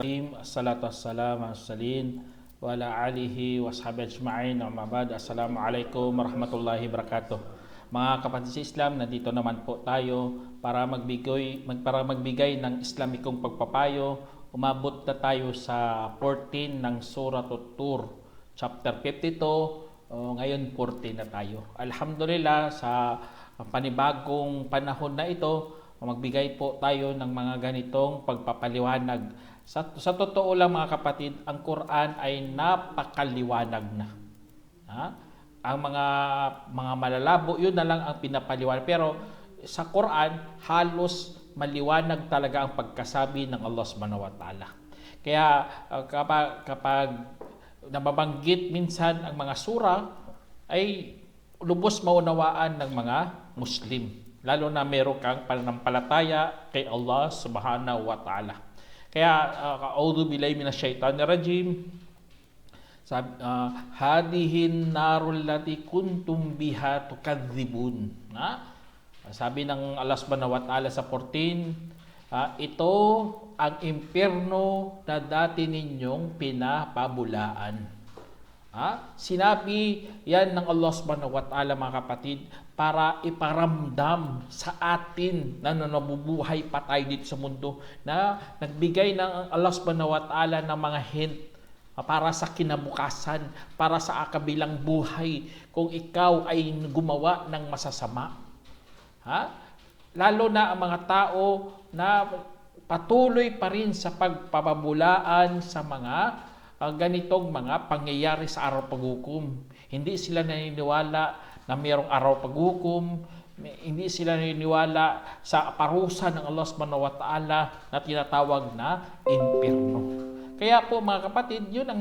Assalatu wassalamu salin wa ala alihi wa sahbihi ajma'in wa mabad. Assalamualaikum warahmatullahi wabarakatuh. Mga kapatid sa Islam, nandito naman po tayo para magbigay ng Islamikong pagpapayo. Umabot na tayo sa 14 ng Surah At-Tur, chapter 52. Ngayon 14 na tayo. Alhamdulillah, sa panibagong panahon na ito, magbigay po tayo ng mga ganitong pagpapaliwanag. Sa totoo lang mga kapatid, ang Quran ay napakaliwanag na. Ang mga malalabo, yun na lang ang pinapaliwanag. Pero sa Quran, halos maliwanag talaga ang pagkasabi ng Allah subhanahu wa ta'ala. Kaya kapag nababanggit minsan ang mga sura, ay lubos maunawaan ng mga Muslim. Lalo na meron kang pananampalataya kay Allah subhanahu wa ta'ala. Kaya, a'udhu billahi minasyaitanir rajim. Hadihin narul lati kuntum biha tukadzibun. Sabi ng Allah subhanahu wa ta'ala sa 14, ito ang impyerno na dati ninyong pinapabulaan. Sinabi yan ng Allah subhanahu wa ta'ala mga kapatid para iparamdam sa atin na nabubuhay pa tayo dito sa mundo, na nagbigay ng Allah subhanahu wa ta'ala ng mga hint para sa kinabukasan, para sa kabilang buhay kung ikaw ay gumawa ng masasama. Lalo na ang mga tao na patuloy pa rin sa pagpapabulaan sa mga ganitong mga pangyayari sa araw paghukom. Hindi sila naniniwala na mayroong araw paghukom. Hindi sila naniniwala sa parusa ng Allah subhanahu wa ta'ala na tinatawag na impyerno. Kaya po mga kapatid, yun ang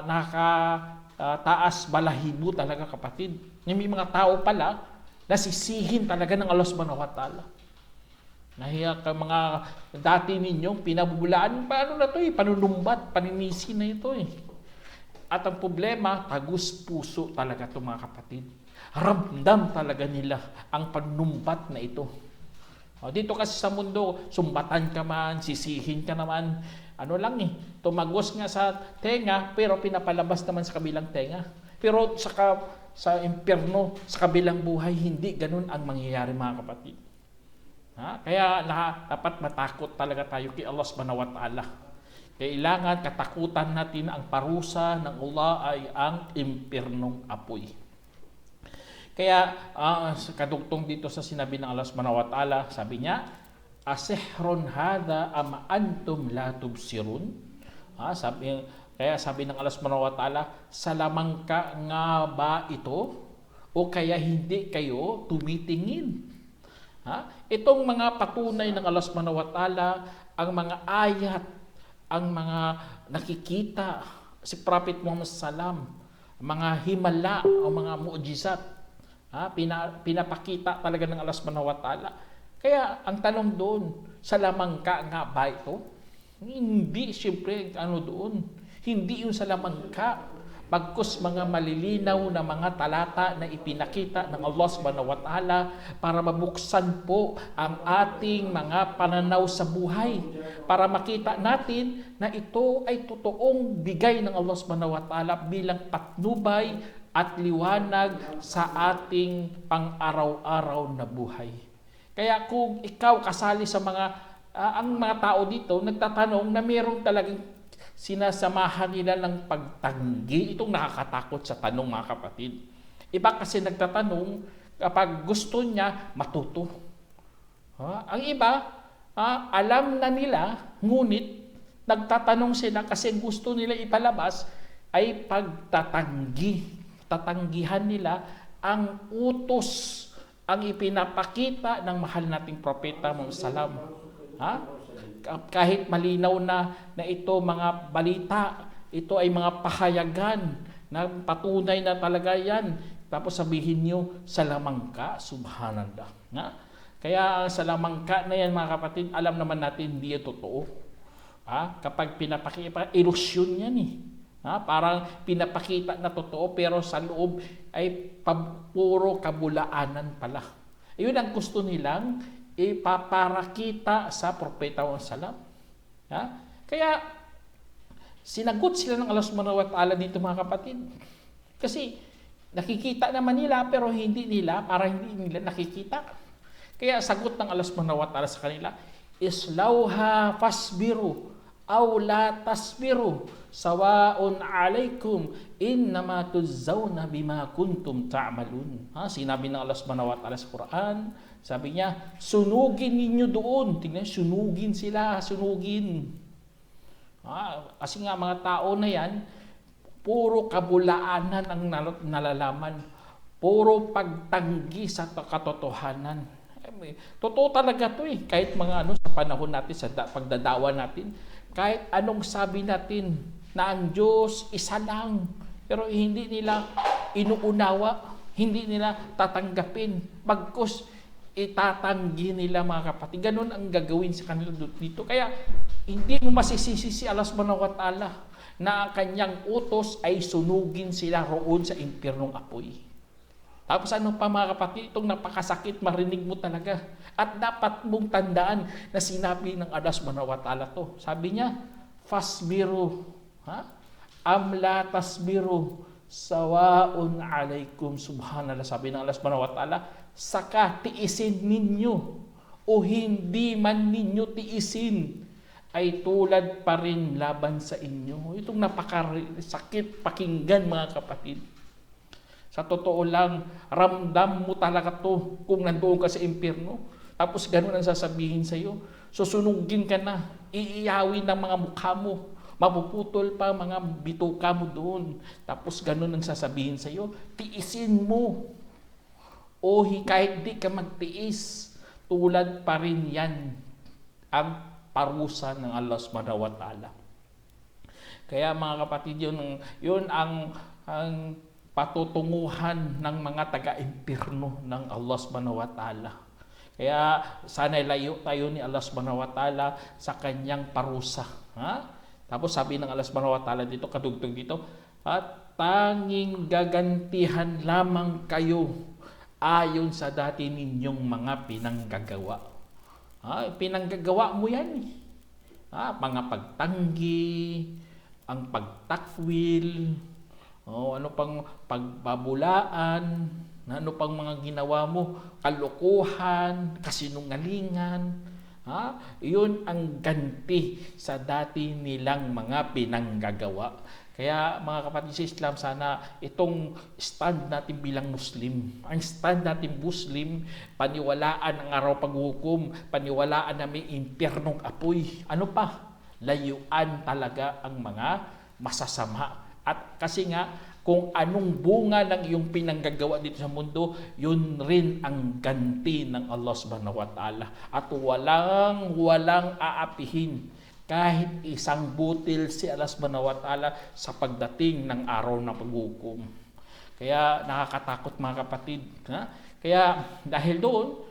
nakataas balahibo talaga kapatid. May mga tao pala nasisihin talaga ng Allah subhanahu wa ta'ala. Nahiya ka mga dati ninyong pinabubulaan, paano na ito panunumbat, paninisi na ito At ang problema, tagus puso talaga ito mga kapatid. Ramdam talaga nila ang panunumbat na ito. Dito kasi sa mundo, sumbatan ka man, sisihin ka naman, tumagos nga sa tenga, pero pinapalabas naman sa kabilang tenga. Pero sa impyerno, sa kabilang buhay, hindi ganun ang mangyayari mga kapatid. Kaya dapat matakot talaga tayo kay Allah subhanahu wa ta'ala. Kailangan katakutan natin ang parusa ng Allah ay ang impyernong apoy. Kaya kadugtong dito sa sinabi ng Allah subhanahu wa ta'ala, sabi niya, asihrun hadha am antum la tubsirun. Kaya sabi ng Allah subhanahu wa ta'ala, salamangka nga ba ito o kaya hindi kayo tumitingin? Itong mga patunay ng Allah subhanahu wa ta'ala, ang mga ayat, ang mga nakikita si Prophet Muhammad sallam, mga himala o mga mu'jizat, pinapakita talaga ng Allah subhanahu wa ta'ala. Kaya ang tanong doon, salamangka nga ba ito? Hindi, siyempre, doon? Hindi yung salamangka. Pagkus mga malilinaw na mga talata na ipinakita ng Allah subhanahu wa ta'ala para mabuksan po ang ating mga pananaw sa buhay. Para makita natin na ito ay totoong bigay ng Allah subhanahu wa ta'ala bilang patnubay at liwanag sa ating pang-araw-araw na buhay. Kaya kung ikaw kasali sa ang mga tao dito, nagtatanong na mayroong talagang sinasamahan nila ng pagtanggi. Itong nakakatakot sa tanong mga kapatid. Iba kasi nagtatanong kapag gusto niya matuto. Ang iba, alam na nila, ngunit nagtatanong sila kasi gusto nila ipalabas ay pagtatanggi. Tatanggihan nila ang utos, ang ipinapakita ng mahal nating propeta Muhammad sallam. Kahit malinaw na ito mga balita, ito ay mga pahayagan na patunay na talaga yan. Tapos sabihin nyo, salamangka, subhanallah. Kaya salamangka na yan mga kapatid, alam naman natin hindi yan totoo. Kapag pinapakita, ilusyon yan parang pinapakita na totoo pero sa loob ay puro kabulaanan pala. Yun ang gusto nilang ipaparakita sa propeta Muhammad sallam. Kaya, sinagot sila ng Allah subhanahu wa ta'ala dito mga kapatid. Kasi, nakikita naman nila pero hindi nila nakikita. Kaya sagot ng Allah subhanahu wa ta'ala sa kanila, islauha fasbiru aw la tasbiru sawaun alaikum innama tujzauna bima kuntum ta'malun. Sinabi ng Allah subhanahu wa ta'ala sa Quran, sabi niya, sunugin ninyo doon. Tingnan, sunugin sila, sunugin. Kasi nga mga tao na yan, puro kabulaanan ang nalalaman. Puro pagtanggi sa katotohanan. Totoo talaga to Kahit mga sa panahon natin, sa pagdadawa natin, kahit anong sabi natin na ang Diyos isa lang, pero hindi nila inuunawa, hindi nila tatanggapin. Bagkus itatanggi nila mga kapatid. Ganun ang gagawin sa kanila dito. Kaya hindi mo masisisi si Allah subhanahu wa ta'ala na ang kanyang utos ay sunugin sila roon sa impyernong apoy. Tapos ano pa mga kapatid, itong napakasakit, marinig mo talaga. At dapat mong tandaan na sinabi ng Allah subhanahu wa ta'ala to. Sabi niya, fasbiru, amla tasbiru, sawaun alaikum, subhanallah. Sabi ng Allah subhanahu wa ta'ala, saka tiisin ninyo o hindi man ninyo tiisin, ay tulad pa rin laban sa inyo. Itong napakasakit pakinggan mga kapatid. Sa totoo lang, ramdam mo talaga to kung nandoon ka sa impyerno. Tapos ganun ang sasabihin sa iyo. Susunugin ka na, iiyawin ng mga mukha mo, mapuputol pa mga bituka mo doon. Tapos ganun ang sasabihin sa iyo, tiisin mo. O kahit di ka magtiis, tulad pa rin yan ang parusa ng Allah subhanahu wa ta'ala. Kaya mga kapatid, yun ang patutunguhan ng mga taga-impyerno ng Allah subhanahu wa ta'ala. Kaya sana layo tayo ni Allah subhanahu wa ta'ala sa kanyang parusa. Tapos sabi ng Allah subhanahu wa ta'ala dito, kadugtong dito, at tanging gagantihan lamang kayo ayon sa dati ninyong mga pinanggagawa. Pinanggagawa mo yan. Mga pagtanggi, ang pagtakwil, ano pang pagbabulaan, ano pang mga ginawa mo, kalokohan, kasinungalingan. Iyon ang ganti sa dati nilang mga pinanggagawa. Kaya mga kapatid sa Islam, sana itong stand natin bilang Muslim, ang stand natin Muslim, paniwalaan ang araw paghukom, paniwalaan na may impyernong apoy. Ano pa? Layuan talaga ang mga masasama. At kasi nga, kung anong bunga ng iyong pinanggagawa dito sa mundo, yun rin ang ganti ng Allah subhanahu wa ta'ala. At walang aapihin kahit isang butil si Allah subhanahu wa ta'ala sa pagdating ng araw ng paghukom. Kaya nakakatakot mga kapatid. Kaya dahil doon,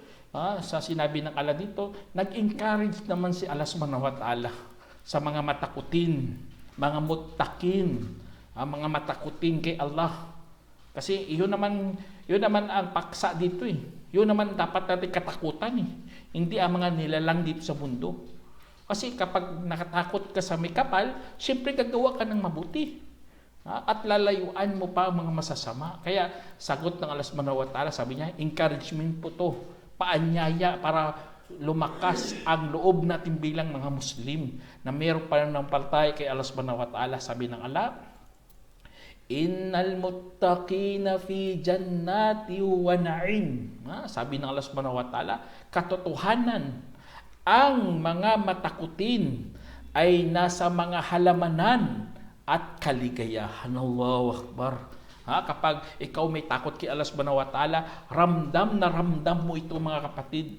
sa sinabi ng Allah dito, nag-encourage naman si Allah subhanahu wa ta'ala sa mga matakutin, mga muttakin, mga matakutin kay Allah. Kasi yun naman ang paksa dito Yun naman dapat natin katakutan Hindi ang mga nilalang dito sa mundo. Kasi kapag nakatakot ka sa may kapal, siyempre gagawa ka ng mabuti. At lalayuan mo pa ang mga masasama. Kaya sagot ng Allah subhanahu wa ta'ala, sabi niya, encouragement po to. Paanyaya para lumakas ang loob natin bilang mga Muslim na mayroon pa ng paltay kay Allah subhanahu wa ta'ala. Sabi ng Allah, innal muttaqina fi jannati wa na'im. Sabi ng Allah subhanahu wa ta'ala, katotohanan, ang mga matakutin ay nasa mga halamanan at kaligayahan. Allahu Akbar. Kapag ikaw may takot kay Allah subhanahu wa ta'ala, ramdam na ramdam mo ito mga kapatid.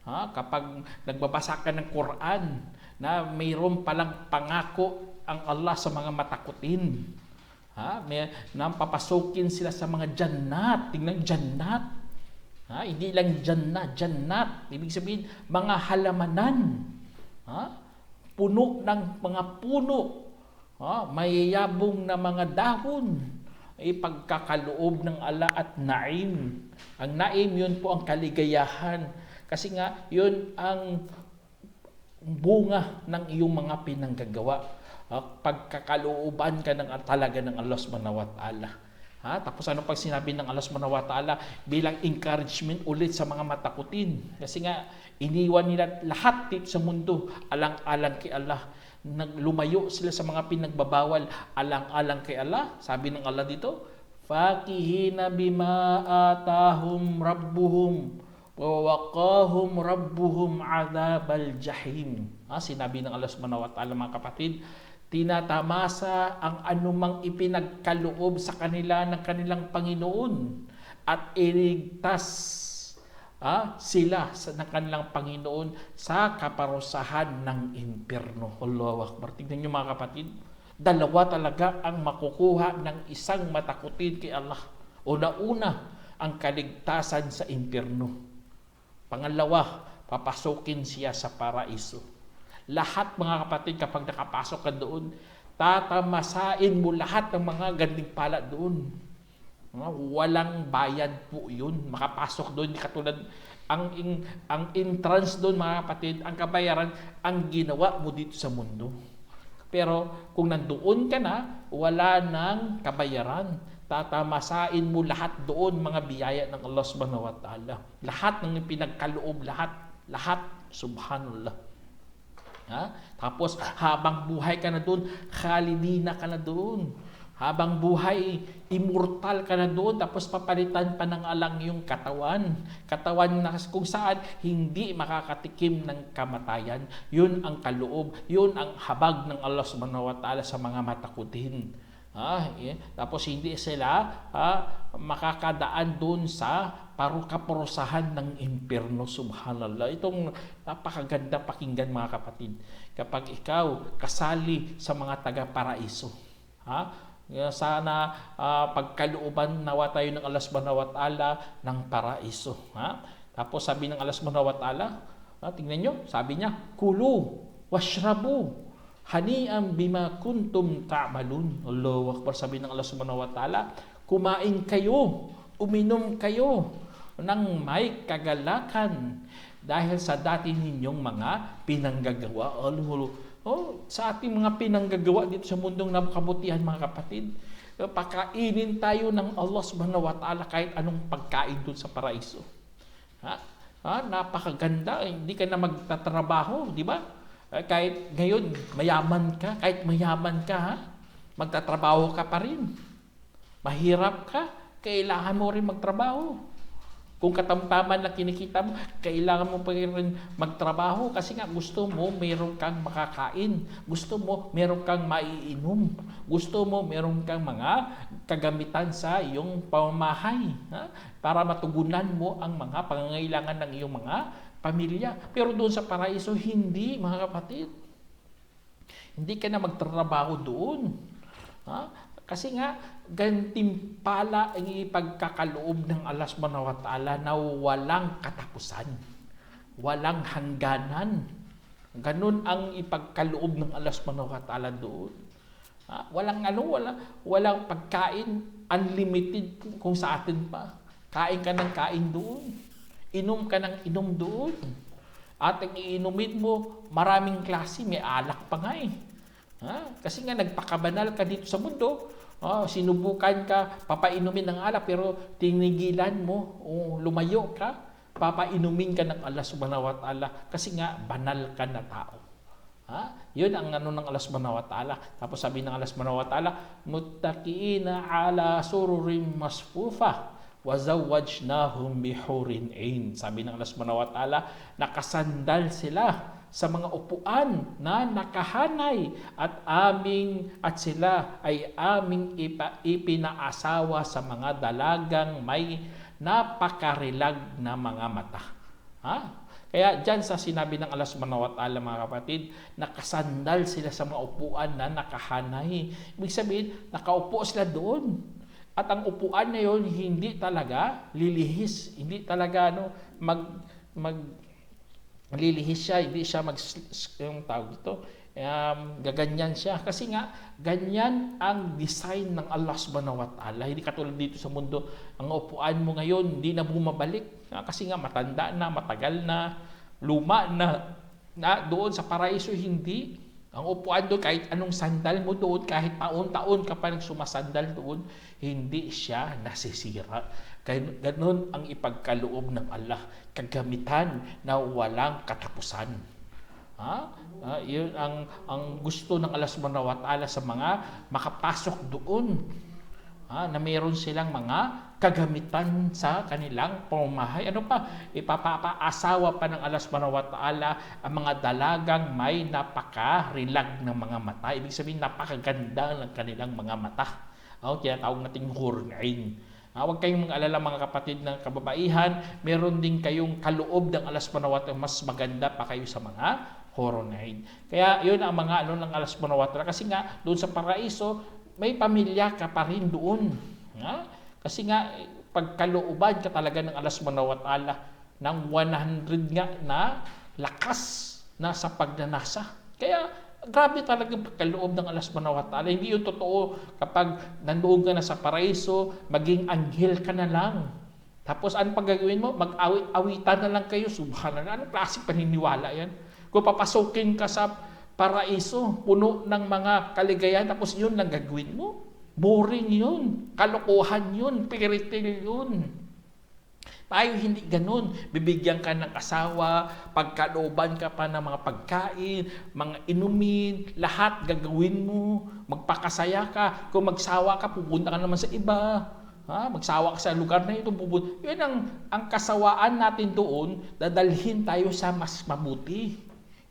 Kapag nagbabasa ka ng Quran, na mayroon palang pangako ang Allah sa mga matakutin. Papasukin sila sa mga jannat. Tingnan, jannat. Hindi lang jannat. Ibig sabihin, mga halamanan. Puno ng mga puno. Mayayabong na mga dahon. Pagkakaloob ng Allah at naim. Ang naim, yun po ang kaligayahan. Kasi nga, yun ang bunga ng iyong mga pinanggagawa. Pagkakalooban ka talaga ng Allah subhanahu wa ta'ala. Tapos ano pag sinabi ng Allah subhanahu wa ta'ala bilang encouragement ulit sa mga matakutin? Kasi nga, iniwan nila lahat dito sa mundo, alang-alang kay Allah. Lumayo sila sa mga pinagbabawal, alang-alang kay Allah. Sabi ng Allah dito, fakihina bima atahum rabbuhum wa waqahum rabbuhum adhabal jahim. Sinabi ng Allah subhanahu wa ta'ala, mga kapatid, tinatamasa ang anumang ipinagkaloob sa kanila ng kanilang Panginoon at iligtas sila ng kanilang Panginoon sa kaparusahan ng impyerno. Allahu Akbar. Tignan niyo, mga kapatid, dalawa talaga ang makukuha ng isang matakutin kay Allah. Una-una, ang kaligtasan sa impyerno. Pangalawa, papasukin siya sa paraiso. Lahat, mga kapatid, kapag nakapasok ka doon, tatamasain mo lahat ng mga gantimpala doon. Walang bayad po yun. Makapasok doon, katulad ang entrance doon, mga kapatid, ang kabayaran, ang ginawa mo dito sa mundo. Pero kung nandoon ka na, wala nang kabayaran. Tatamasain mo lahat doon, mga biyaya ng Allah subhanahu wa ta'ala. Lahat ng pinagkaloob, lahat, subhanallah. Tapos habang buhay ka na doon, khalidina ka na doon. Habang buhay, immortal ka na doon. Tapos papalitan pa ng alang yung katawan. Katawan na kung saan hindi makakatikim ng kamatayan. Yun ang kaloob. Yun ang habag ng Allah subhanahu wa ta'ala sa mga matakutin. Tapos hindi sila makakadaan doon sa kaparusahan ng impyerno. Subhanallah. Itong napakaganda pakinggan, mga kapatid. Kapag ikaw kasali sa mga taga-paraiso. Sana pagkalooban nawa tayo ng Allah subhanahu wa ta'ala ng paraiso. Tapos sabi ng Allah subhanahu wa ta'ala, tingnan nyo, sabi niya, kulu washrabu hani'an bima kuntum ta'malun. Allahu Akbar. Sabi ng Allah subhanahu wa ta'ala, kumain kayo, uminom kayo ng may kagalakan dahil sa dati ninyong mga pinanggagawa. Sa ating mga pinanggagawa dito sa mundong kabutihan, mga kapatid, pakainin tayo ng Allah subhanahu wa ta'ala kahit anong pagkain doon sa paraiso. Napakaganda. Hindi ka na magtatrabaho, di ba? Kahit ngayon, mayaman ka, magtatrabaho ka pa rin. Mahirap ka, kailangan mo rin magtrabaho. Kung katamtaman na kinikita mo, kailangan mo pa rin magtrabaho kasi nga gusto mo meron kang makakain. Gusto mo meron kang maiinom. Gusto mo meron kang mga kagamitan sa iyong pamamahay. Para matugunan mo ang mga pangangailangan ng iyong mga pamilya. Pero doon sa paraiso, hindi, mga kapatid. Hindi ka na magtrabaho doon. Kasi nga, gantimpala ang ipagkakaloob ng Allah subhanahu wa ta'ala na walang katapusan, walang hangganan. Ganun ang ipagkaloob ng Allah subhanahu wa ta'ala doon. Walang pagkain, unlimited kung sa atin pa. Kain ka ng kain doon. Inom ka ng inom doon. At ang iinumin mo, maraming klase, may alak pa nga eh. Kasi nga nagpakabanal ka dito sa mundo. Sinubukan ka, papainumin ng alak, pero tinigilan mo, lumayo ka, papainumin ka ng Allah subhanahu wa ta'ala kasi nga banal ka na tao. Yun ang ng Allah subhanahu wa ta'ala. Tapos sabi ng Allah subhanahu wa ta'ala, muttaqiina ala sururin masfufa wa zawwajnahum bihurin ain. Sabi ng Allah subhanahu wa ta'ala, nakasandal sila sa mga upuan na nakahanay at sila ay aming ipinaasawa sa mga dalagang may napakarilag na mga mata. Kaya dyan sa sinabi ng Allah subhanahu wa ta'ala, mga kapatid, nakasandal sila sa mga upuan na nakahanay. Ibig sabihin, nakaupo sila doon. At ang upuan na yun, hindi talaga lilihis. Hindi talaga lilihis siya, hindi siya yung tawag ito, gaganyan siya. Kasi nga, ganyan ang design ng Allah subhanahu wa ta'ala. Hindi katulad dito sa mundo, ang upuan mo ngayon, hindi na bumabalik. Kasi nga, matanda na, matagal na, luma na. Na doon sa paraiso hindi. Ang upuan doon, kahit anong sandal mo doon, kahit taon-taon ka pa nang sumasandal doon, hindi siya nasisira. Kaya ganun ang ipagkaloob ng Allah. Kagamitan na walang katapusan. Yun ang gusto ng Allah subhanahu wa ta'ala sa mga makapasok doon. Na mayroon silang mga kagamitan sa kanilang pamamahay. Ano pa? Ipapaasawa pa ng Allah subhanahu wa ta'ala ang mga dalagang may napaka-rilag ng mga mata. Ibig sabihin, napakaganda ng kanilang mga mata. Tinatawag nating hurnain. Huwag kayong mag-alala mga kapatid ng kababaihan, meron din kayong kaloob ng Allah subhanahu wa ta'ala, mas maganda pa kayo sa mga hurnain. Kaya yun ang mga ng Allah subhanahu wa ta'ala. Kasi nga, doon sa paraiso, may pamilya ka pa rin doon. Kasi nga, pagkalooban ka talaga ng Allah subhanahu wa ta'ala ng 100 nga na lakas na sa pagnanasa. Kaya, grabe talaga pagkaloob ng Allah subhanahu wa ta'ala. Hindi yung totoo kapag nandoon ka na sa paraiso, maging anghel ka na lang. Tapos, ano pagagawin mo? Mag-awit-awitan na lang kayo. Subhanallah. Anong klaseng paniniwala yan? Kung papasokin ka sa paraiso, puno ng mga kaligayahan, tapos yun lang gagawin mo. Boring yun. Kalokohan yun. Piritil yun. Tayo hindi ganun. Bibigyan ka ng asawa, pagkalooban ka pa ng mga pagkain, mga inumin, lahat gagawin mo. Magpakasaya ka. Kung magsawa ka, pupunta ka naman sa iba. Magsawa ka sa lugar na ito. Yun ang kasawaan natin doon, dadalhin tayo sa mas mabuti.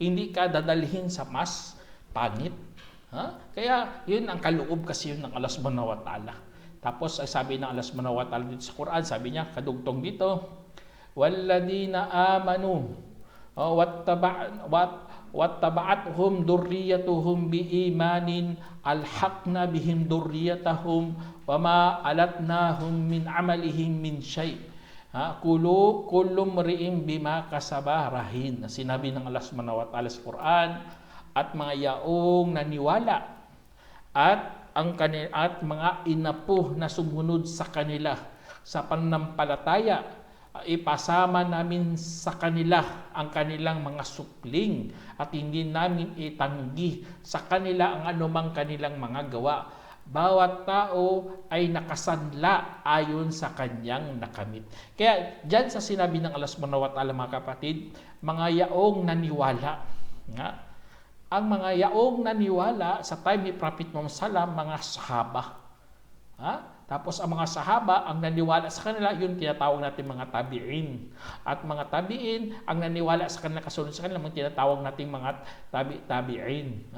Hindi ka dadalhin sa mas pangit. Kaya yun ang kaloob kasi yun ng Allah subhanahu wa ta'ala. Tapos sabi ng Allah subhanahu wa ta'ala dito sa Quran, sabi niya, kadugtong dito, walladina amanu wattaba'athum durriyatuhum biimanin alhaqna bihim durriyatahum wama alatnahum min amalihim min shay'. Kulum ri'im bima kasaba rahin. Sinabi ng Allah subhanahu wa ta'ala sa Quran, at mga yaong naniwala at mga inapo na sumunod sa kanila sa pananampalataya, ipasama namin sa kanila ang kanilang mga supling at hindi namin itanggi sa kanila ang anumang kanilang mga gawa. Bawat tao ay nakasanla ayon sa kanyang nakamit. Kaya dyan sa sinabi ng Allah subhanahu wa ta'ala mga kapatid, mga yaong naniwala. Ang mga yaong naniwala sa time ni Prophet Muhammad sallam, mga sahaba. Tapos ang mga sahaba, ang naniwala sa kanila, yun tinatawag natin mga tabi'in. At mga tabi'in, ang naniwala sa kanila, kasunod sa kanila, tinatawag natin mga tabi'in.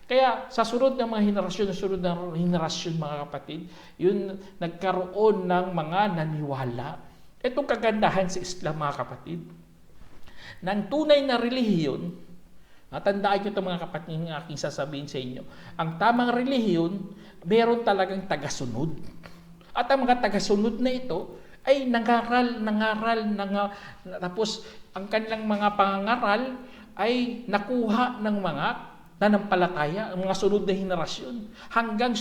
Kaya sa sunod ng mga henerasyon, mga kapatid, yun nagkaroon ng mga naniwala. Itong kagandahan sa Islam, mga kapatid, ng tunay na relihiyon, tandaan nyo ito mga kapatid, yung aking sasabihin sa inyo, ang tamang relihiyon, meron talagang tagasunod. At ang mga tagasunod na ito ay nangaral, tapos ang kanilang mga pangangaral ay nakuha ng mga nanampalataya, ang mga sunod na henerasyon, hanggang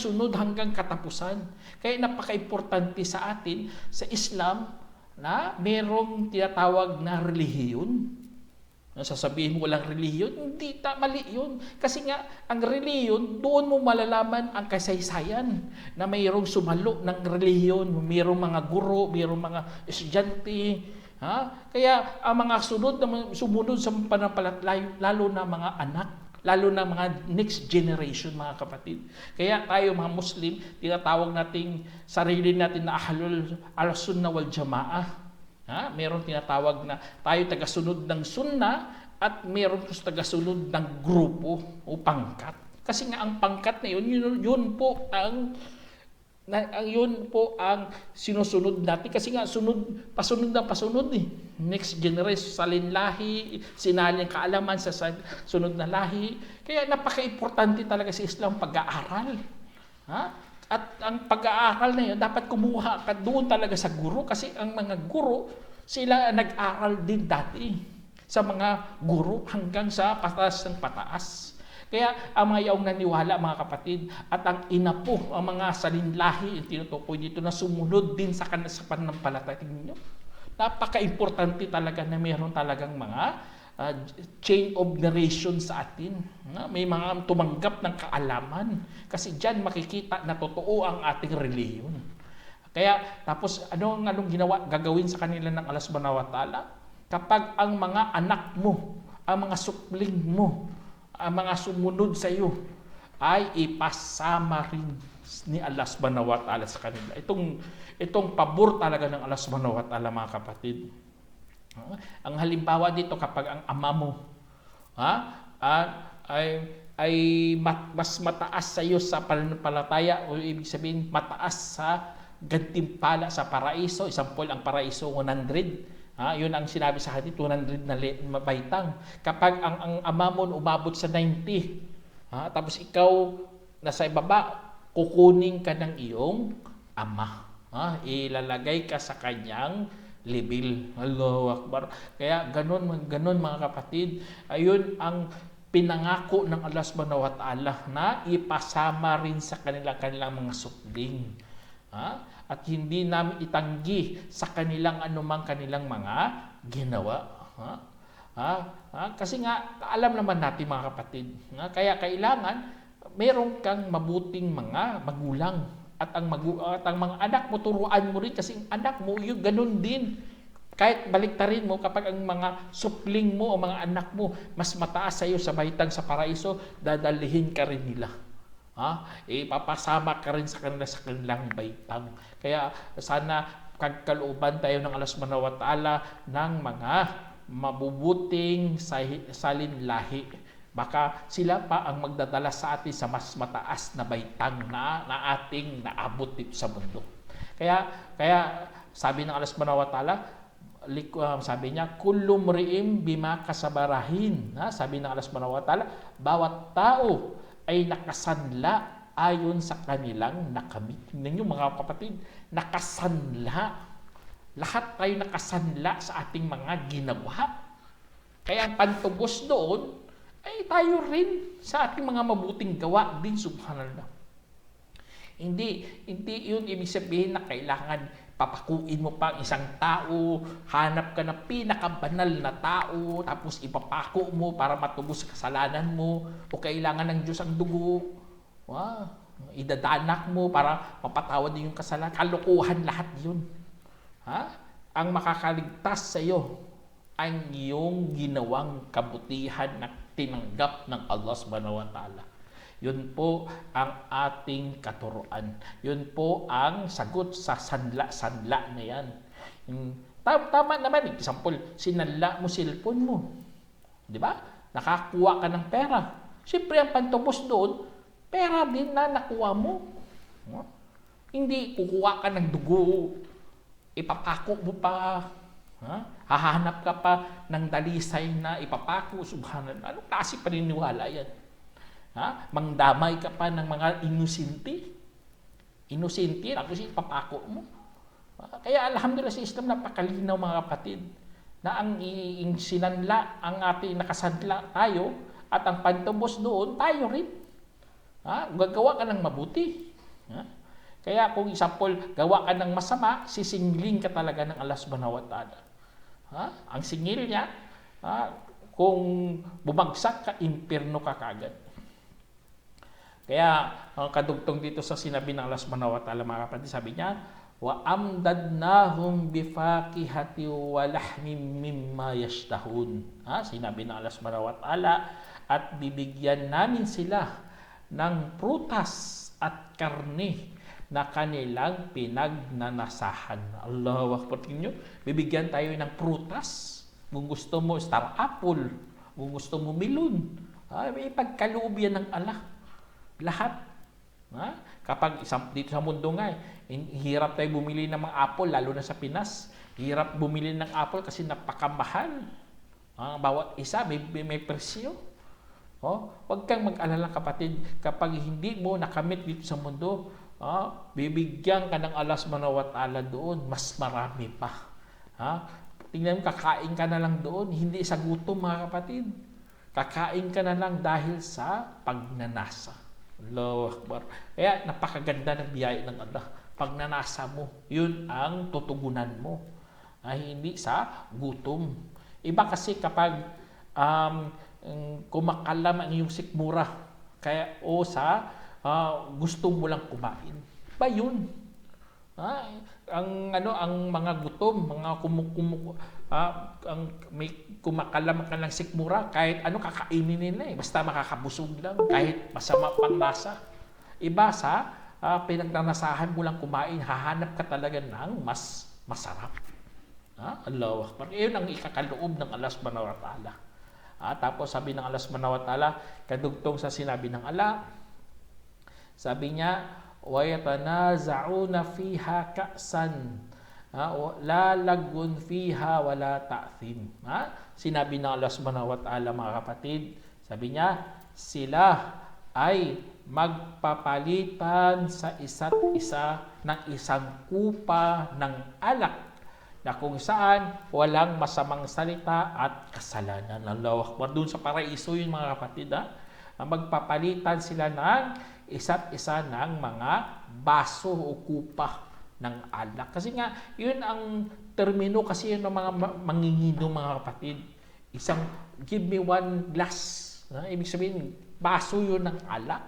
katapusan. Kaya napaka-importante sa atin, sa Islam, na merong tinatawag na relihiyon. Sasabihin mo walang relihiyon, hindi, mali yun. Kasi nga, ang relihiyon, doon mo malalaman ang kasaysayan na mayroong sumalo ng relihiyon, mayroong mga guro, mayroong mga estudyante. Kaya ang mga sumunod sa pananampalataya, lalo na mga anak, lalo na mga next generation, mga kapatid. Kaya tayo mga Muslim, tinatawag nating sarili natin na ahlul al-sunnah wal jamaah. Meron tinatawag na tayo tagasunod ng sunna at meron tagasunod ng grupo o pangkat. Kasi nga ang pangkat na yun po ang sinusunod natin. Kasi nga pasunod eh. Next generation, salinlahi, sinali ang kaalaman sa sunod na lahi. Kaya napaka-importante talaga sa Islam pag-aaral. At ang pag-aaral na yun, dapat kumuha ka doon talaga sa guro kasi ang mga guro, sila nag-aral din dati sa mga guro hanggang sa pataas ng pataas. Kaya ang mga yaong naniwala, mga kapatid, at ang inapo, ang mga salinlahi, yung tinutukoy dito na sumunod din sa pananampalataya ninyo. Napaka-importante talaga na mayroon talagang mga ah, chain of narration sa atin. May mga tumanggap ng kaalaman. Kasi diyan makikita na totoo ang ating relihiyon. Kaya tapos anong gagawin sa kanila ng Allah Subhanahu wa Ta'ala? Kapag ang mga anak mo, ang mga supling mo, ang mga sumunod sa iyo ay ipasama rin ni Allah Subhanahu wa Ta'ala sa kanila. Itong pabor talaga ng Allah Subhanahu wa Ta'ala, mga kapatid. Ang halimbawa dito, kapag ang ama mo mas mataas sa iyo sa pananampalataya, o ibig sabihin mataas sa gantimpala sa paraiso. Example, ang paraiso 100. Yun ang sinabi sa hadith, 200 na baitang. Kapag ang ama mo umabot sa 90, tapos ikaw nasa ibaba, kukunin ka ng iyong ama. Ilalagay ka sa kanyang level. Allahu Akbar. Kaya ganun mga kapatid. Ayun ang pinangako ng Allah Subhanahu wa Ta'ala na ipasama rin sa kanilang mga supling. At hindi namin itanggi sa kanilang anumang kanilang mga ginawa. Kasi nga, alam naman natin mga kapatid, kaya kailangan meron kang mabuting mga magulang. At ang mga anak mo, turuan mo rin, kasi ang anak mo, yun, ganun din. Kahit baliktarin mo, kapag ang mga supling mo o mga anak mo mas mataas sa iyo sa baitang sa paraiso, dadalihin ka rin nila. Ipapasama ka rin sa kanilang baitang. Kaya sana kagkalooban tayo ng Allah Subhanahu wa Ta'ala ng mga mabubuting salinlahi. Baka sila pa ang magdadala sa atin sa mas mataas na baitang na ating naabot dito sa mundo. Kaya sabi ng Allah Subhanahu wa Ta'ala, sabi niya, kullu mri'in bima kasabarahin. Sabi ng Allah Subhanahu wa Ta'ala, bawat tao ay nakasanla ayon sa kanilang nakamit. Tingnan niyo mga kapatid, nakasanla. Lahat tayo nakasanla sa ating mga ginawa. Kaya ang pantubos doon ay tayo rin sa ating mga mabuting gawa din, subhanallah. Hindi yun ibig sabihin na kailangan papakuin mo pa ang isang tao, hanap ka ng pinakabanal na tao, tapos ipapako mo para matubos sa kasalanan mo, o kailangan ng Diyos ang dugo. Idadanak mo para mapatawad yung kasalanan. Kalokohan lahat yun. Ang makakaligtas sa iyo ang iyong ginawang kabutihan na tinanggap ng Allah Subhanahu wa Ta'ala. Yun po ang ating katuruan. Yun po ang sagot sa sanla-sanla na yan. Tama naman, example, sinanla mo cellphone mo. Di ba? Nakakuha ka ng pera. Siyempre, ang pantubos doon, pera din na nakuha mo. Hindi kukuha ka ng dugo, ipapako mo pa. Hahanap ka pa ng dalisay na ipapako, subhanallah. Anong klase paniniwala yan? Mangdamay ka pa ng mga inosente, tapos ipapako mo. Kaya alhamdulillah sa Islam, napakalinaw mga kapatid, na ang sinanla, ang ating nakasanla tayo, at ang pantubos doon, tayo rin. Gagawa ka ng mabuti. Kaya kung example, gawa ka ng masama, sisingling ka talaga ng Allah Subhanahu wa Ta'ala. Ang singil niya, kung bumagsak ka, impyerno ka kagad. Kaya ang kadugtong dito sa sinabi ng Allah Subhanahu wa Ta'ala, mga kapatid, sabi niya, wa amdadnahum bifakihati wa lahmim mimma yashtahun. Sinabi ng Allah Subhanahu wa Ta'ala, at bibigyan namin sila ng prutas at karne na kanilang pinagnanasahan. Allahu Akbar. Tingnan, bibigyan tayo ng prutas. Kung gusto mo star apple, kung gusto mo melon, may pagkaloob yan ng Allah. Lahat. Kapag dito sa mundo nga, hirap tayo bumili ng mga apple, lalo na sa Pinas. Hirap bumili ng apple kasi napakamahal. Bawat isa may presyo. Huwag kang mag-alala, kapatid, kapag hindi mo nakamit dito sa mundo, bibigyan ka ng Allah Subhanahu wa Ta'ala doon, mas marami pa. Tingnan mo, kakain ka na lang doon, hindi sa gutom, mga kapatid. Kakain ka na lang dahil sa pagnanasa. Allahu Akbar. Kaya napakaganda ng biyaya ng Allah. Pagnanasa mo, yun ang tutugunan mo. Hindi sa gutom. Iba kasi kapag kumakalam ang iyong sikmura. Kaya o sa gusto mo lang kumain. Ba yun? Ang mga gutom, mga ang may kumakalam ka ng sikmura, kahit ano kakainin nila basta makakabusog lang, kahit masama pang lasa. Iba sa pinagnanasahan mo lang kumain, hahanap ka talaga ng mas masarap. Allahu Akbar. Iyon ang ikakaloob ng Allah subhanahu wa ta'ala. Tapos sabi ng Allah subhanahu wa ta'ala, kadugtong sa sinabi ng Allah, sabi niya, وَيَتَنَازَعُونَ فِيهَا كَأْسًا لَا لَغْوٌ فِيهَا وَلَا تَأْثِيمٌ. Sinabi ng Allah subhanahu wa ta'ala, mga kapatid, sabi niya, sila ay magpapalitan sa isa't isa ng isang kupa ng alak na kung saan walang masamang salita at kasalanan. Allahu Akbar. Doon sa paraiso yun, mga kapatid. Magpapalitan sila ng isa't isa ng mga baso o kupa ng alak. Kasi nga, yun ang termino kasi yun ng mga manginginom, mga kapatid. Give me one glass. Ibig sabihin, baso yun ng alak.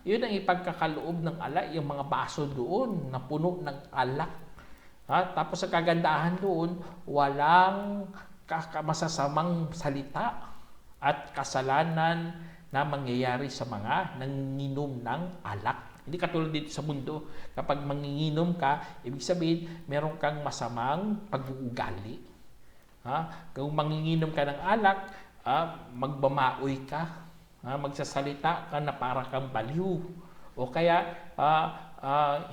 Yun ang ipagkakaloob ng alak, yung mga baso doon na puno ng alak. Tapos sa kagandahan doon, walang masasamang salita at kasalanan na mangyayari sa mga nanginginom ng alak. Hindi katulad dito sa mundo, kapag manginginom ka, ibig sabihin, meron kang masamang pag-uugali. Kung manginginom ka ng alak, magbamaoy ka, magsasalita ka na para kang baliw. O kaya,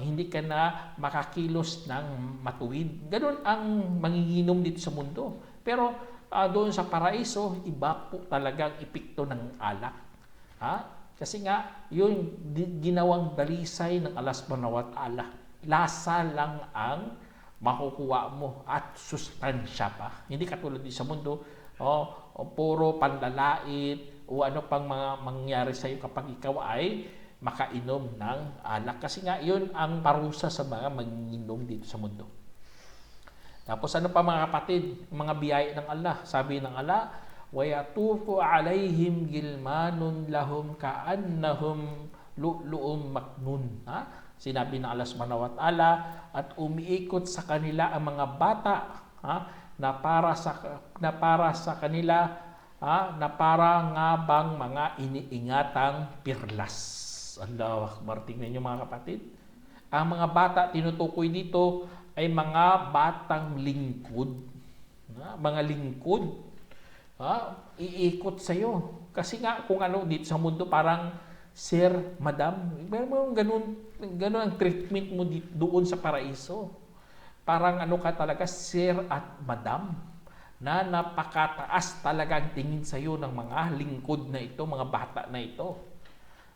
hindi ka na makakilos ng matuwid. Ganun ang manginginom dito sa mundo. Pero doon sa paraiso, iba po talagang epekto ng alak. Kasi nga, yun ginawang dalisay ng Allah subhanahu wa ta'ala. Lasa lang ang makukuha mo at sustansya pa. Hindi katulad din sa mundo, puro panlalait o ano pang mga mangyari sa iyo kapag ikaw ay makainom ng alak. Kasi nga, yun ang parusa sa mga manginginom dito sa mundo. Tapos ano pa, mga kapatid, mga biyaya ng Allah. Sabi ng Allah, وَيَطُوفُ عَلَيْهِمْ غِلْمَانٌ لَهُمْ كَأَنَّهُمْ لُؤْلُؤٌ مَكْنُونٌ. Sinabi ng Allah subhanahu wa ta'ala, at umiikot sa kanila ang mga bata na para sa kanila na para nga bang mga iniingatang pirlas. Allahu Akbar. Tingnan niyo, mga kapatid. Ang mga bata tinutukoy dito ay mga batang lingkod. Mga lingkod. Iikot sa iyo. Kasi nga kung ano dito sa mundo parang sir, madam, ganun ang treatment mo dito, doon sa paraiso. Parang ano ka talaga, sir at madam, na napakataas talagang tingin sa iyo ng mga lingkod na ito, mga bata na ito.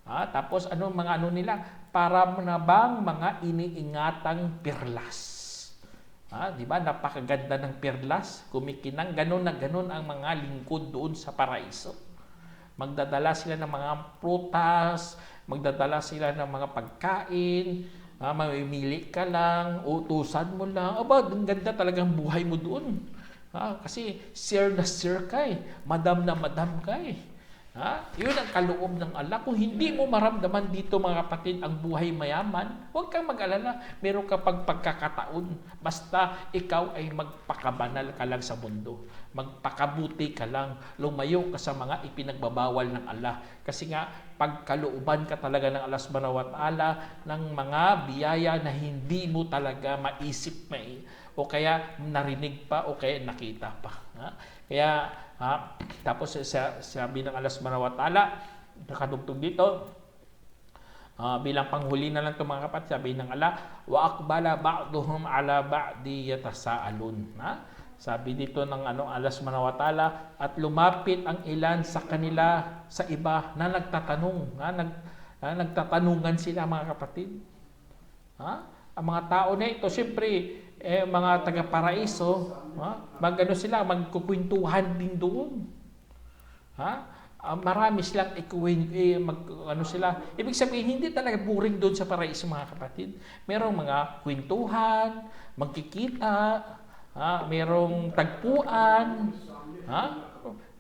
Tapos mga nila, para na bang mga iniingatang pirlas. Di ba? Napakaganda ng pirlas, kumikinang, ganun ang mga lingkod doon sa paraiso. Magdadala sila ng mga prutas, magdadala sila ng mga pagkain, mamimili ka lang, utusan mo lang. Ang ganda talagang buhay mo doon. Kasi sir na sir ka madam na madam ka Yun ang kaloob ng Allah. Kung hindi mo maramdaman dito, mga kapatid, ang buhay mayaman, huwag kang mag-alala. Meron ka pagkakataon. Basta ikaw ay magpakabanal ka lang sa mundo. Magpakabuti ka lang. Lumayo ka sa mga ipinagbabawal ng Allah. Kasi nga, pagkalooban ka talaga ng Allah subhanahu wa ta'ala ng mga biyaya na hindi mo talaga maisip o kaya narinig pa o kaya nakita pa. Kaya tapos sabi ng Allah subhanahu wa ta'ala, nakadugtog dito, bilang panghuli na lang ito, mga kapatid, sabi ng Allah, wa aqbala ba'duhum ala ba'di yatasaalun. Sabi dito ng Allah subhanahu wa ta'ala, at lumapit ang ilan sa kanila sa iba na nagtatanong, nagtatanungan sila, mga kapatid. Ang mga tao na ito, siyempre, mga taga-paraiso, sila, magkukwentuhan din doon. Marami silang sila. Ibig sabihin, hindi talaga boring doon sa paraiso, mga kapatid. Merong mga kwentuhan, magkikita, merong tagpuan,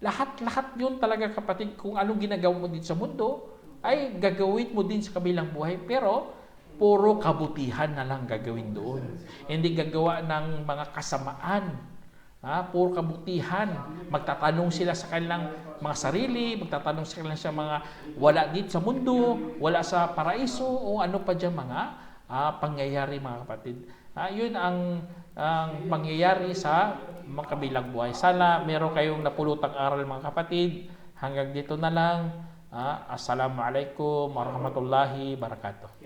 Lahat yun talaga kapatid, kung anong ginagawa mo din sa mundo, ay gagawin mo din sa kabilang buhay. Pero, puro kabutihan na lang gagawin doon. Hindi gagawa ng mga kasamaan. Puro kabutihan. Magtatanong sila sa kanilang mga sarili, magtatanong sila sa mga wala dito sa mundo, wala sa paraiso, o ano pa dyan mga pangyayari mga kapatid. Yun ang pangyayari sa mga kabilang buhay. Sana meron kayong napulutang aral mga kapatid. Hanggang dito na lang. Assalamualaikum warahmatullahi wabarakatuh.